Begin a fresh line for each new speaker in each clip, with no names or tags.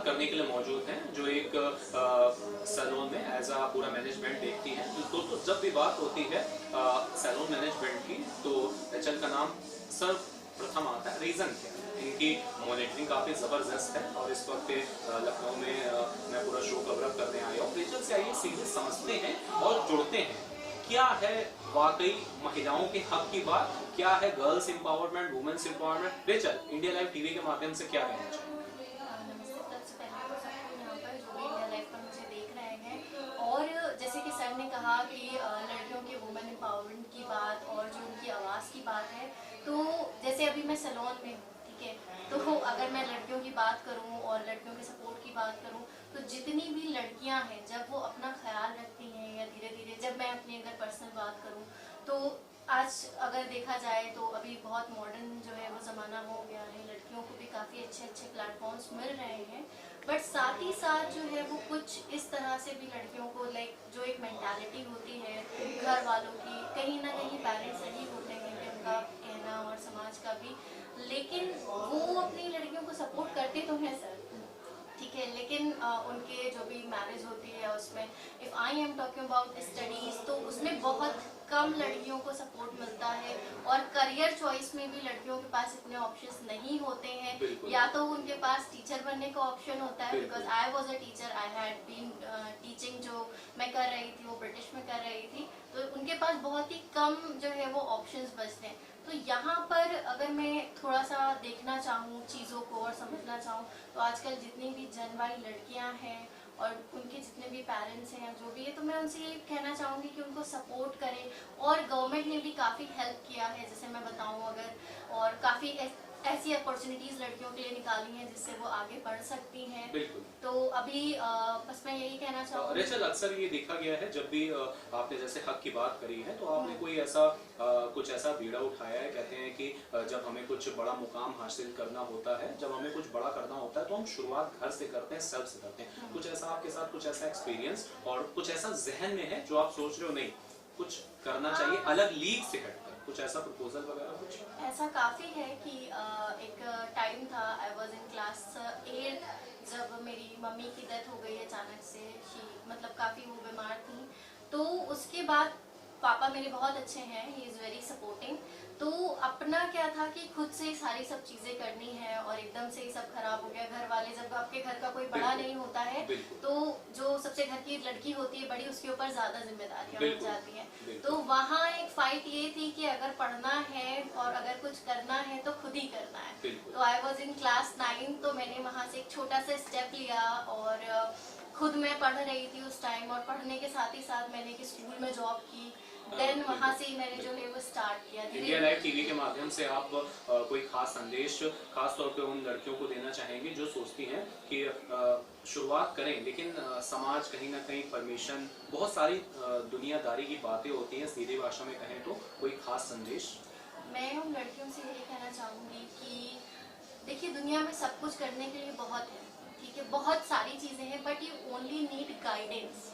करने के लिए मौजूद हैं, जो एक सैलून में एज आ पूरा मैनेजमेंट देखती हैं। दोस्तों, जब भी बात होती है सैलून मैनेजमेंट की, तो रेचल का नाम सर्वप्रथम आता है। रीजन क्या है? इनकी मॉनिटरिंग काफ़ी ज़बरदस्त है और इस वक्त लखनऊ में मैं पूरा शो कवर अप करने आया हूँ। रेचल से आइए सीधे समझते हैं और जुड़ते हैं, क्या है वाकई महिलाओं के हक की बात, क्या है girls empowerment, women's empowerment. Rachel, India live TV के माध्यम से क्या कहना चाहिए?
और जैसे कि सर ने कहा कि लड़कियों के वुमेन एम्पावरमेंट की बात और जो उनकी आवाज़ की बात है, तो जैसे अभी मैं सैलून में हूँ, ठीक है, तो अगर मैं लड़कियों की बात करूँ और लड़कियों के सपोर्ट की बात करूँ, तो जितनी भी लड़कियाँ हैं जब वो अपना ख्याल रखती हैं या धीरे धीरे, जब मैं अपनी अगर पर्सनल बात करूँ, तो आज अगर देखा जाए तो अभी बहुत मॉडर्न जो है वो ज़माना हो गया है, लड़कियों को भी काफ़ी अच्छे अच्छे प्लेटफॉर्म्स मिल रहे हैं, बट साथ ही साथ जो है वो कुछ इस तरह से भी लड़कियों को जो एक मेंटालिटी होती है घर वालों की, कहीं ना कहीं पेरेंट्स यही होते हैं कि उनका कहना और समाज का भी, लेकिन वो अपनी लड़कियों को सपोर्ट करते तो हैं सर, ठीक है, लेकिन उनके जो भी मैरिज होती है उसमें, if I am talking about studies, तो उसमें बहुत कम लड़कियों को सपोर्ट मिलता है और करियर चॉइस में भी लड़कियों के पास इतने ऑप्शंस नहीं होते हैं। या तो उनके पास टीचर बनने का ऑप्शन होता है, because I was a teacher, I had been teaching, जो मैं कर रही थी वो ब्रिटिश में कर रही थी, तो उनके पास बहुत ही कम जो है वो ऑप्शंस बचते हैं। तो यहाँ पर अगर मैं थोड़ा सा देखना चाहूँ चीज़ों को और समझना चाहूँ, तो आजकल जितनी भी जन वाली लड़कियाँ हैं और उनके जितने भी पेरेंट्स हैं या जो भी है, तो मैं उनसे ये कहना चाहूँगी कि उनको सपोर्ट करें। और गवर्नमेंट ने भी काफ़ी हेल्प किया है, जैसे मैं बताऊँ अगर, और काफ़ी ऐसी अपॉर्चुनिटीज़ लड़कियों के लिए निकाली हैं जिससे वो आगे बढ़ सकती हैं।
बिल्कुल।
तो अभी बस मैं यही कहना चाहूँगी।
रेचल, अक्सर ये देखा गया है जब भी आपने जैसे हक की बात करी है, तो आपने कोई ऐसा कुछ ऐसा बीड़ा उठाया है। कहते हैं कि जब हमें कुछ बड़ा मुकाम हासिल करना होता है, जब हमें कुछ बड़ा करना होता है, तो हम शुरुआत घर से करते हैं, सेल्फ से करते हैं। कुछ ऐसा आपके साथ, कुछ ऐसा एक्सपीरियंस और कुछ ऐसा जहन में है जो आप सोच रहे हो नहीं कुछ करना चाहिए अलग लीग से हटकर, कुछ ऐसा प्रपोजल वगैरह कुछ?
ऐसा काफ़ी है कि एक टाइम था, आई वॉज इन क्लास 8, जब मेरी मम्मी की डेथ हो गई अचानक से। मतलब काफ़ी वो बीमार थी, तो उसके बाद पापा मेरे बहुत अच्छे हैं, ही इज़ वेरी सपोर्टिंग। तो अपना क्या था कि खुद से सारी सब चीज़ें करनी है और एकदम से ही सब खराब हो गया। घर वाले, जब आपके घर का कोई बड़ा नहीं होता है, तो जो सबसे घर की लड़की होती है बड़ी, उसके ऊपर ज़्यादा जिम्मेदारियाँ हो जाती हैं। तो वहाँ एक फाइट ये थी कि अगर पढ़ना है और अगर कुछ करना है तो खुद ही करना है। तो आई वॉज इन क्लास 9, तो मैंने वहाँ से एक छोटा सा स्टेप लिया और खुद मैं पढ़ रही थी उस टाइम, और पढ़ने के साथ ही साथ मैंने एक स्कूल में जॉब की। देन वहाँ से ही मैंने जो है वो स्टार्ट किया।
इंडिया लाइव टीवी के माध्यम से आप कोई खास संदेश खास तौर पे उन लड़कियों को देना चाहेंगे जो सोचती हैं कि शुरुआत करें, लेकिन समाज कहीं ना कहीं परमिशन, बहुत सारी दुनियादारी की बातें होती हैं, सीधी भाषा में कहें तो कोई खास संदेश?
मैं उन लड़कियों से यही कहना चाहूँगी कि देखिए, दुनिया में सब कुछ करने के लिए बहुत है, ठीक है, बहुत सारी चीज़ें हैं, but you only need guidance,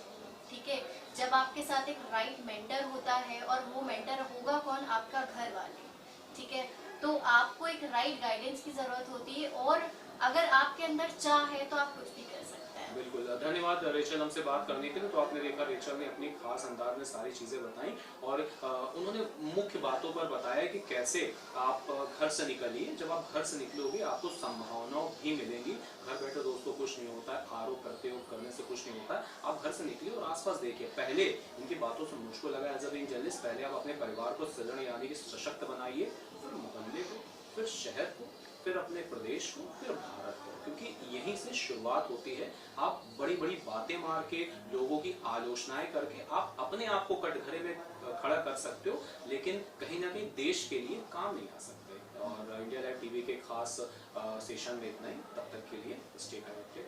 ठीक है। जब आपके साथ एक राइट मेंटर होता है, और वो मेंटर होगा कौन? आपका घर वाले, ठीक है। तो आपको एक राइट गाइडेंस की ज़रूरत होती है, और अगर आपके अंदर चाह है तो आप कुछ भी कर सकते हैं।
बिल्कुल, धन्यवाद रेचल हमसे बात करने के लिए। तो आपने देखा, रेचल ने अपनी खास अंदाज में सारी चीज़ें बताई और उन्होंने मुख्य बातों पर बताया कि कैसे आप घर से निकलिए। जब आप घर से निकलोगे आपको संभावनाओं भी मिलेंगी। घर बैठे दोस्तों कुछ नहीं होता है, आरोप करने से कुछ नहीं होता है। आप घर से निकलिए और आसपास देखिए। पहले इनकी बातों से मुझको लगा एज अ बीइंग जर्नलिस्ट, पहले आप अपने परिवार को सजग यानी कि सशक्त बनाइए, फिर मोहल्ले को, फिर शहर को, फिर अपने प्रदेश को, फिर भारत को, क्योंकि यहीं से शुरुआत होती है। आप बड़ी बड़ी बातें मार के, लोगों की आलोचनाएं करके आप अपने आप को कटघरे में खड़ा कर सकते हो, लेकिन कहीं ना कहीं देश के लिए काम नहीं आ सकते। और इंडिया लाइव टीवी के खास सेशन में इतना ही। तब तक के लिए स्टे कनेक्टेड।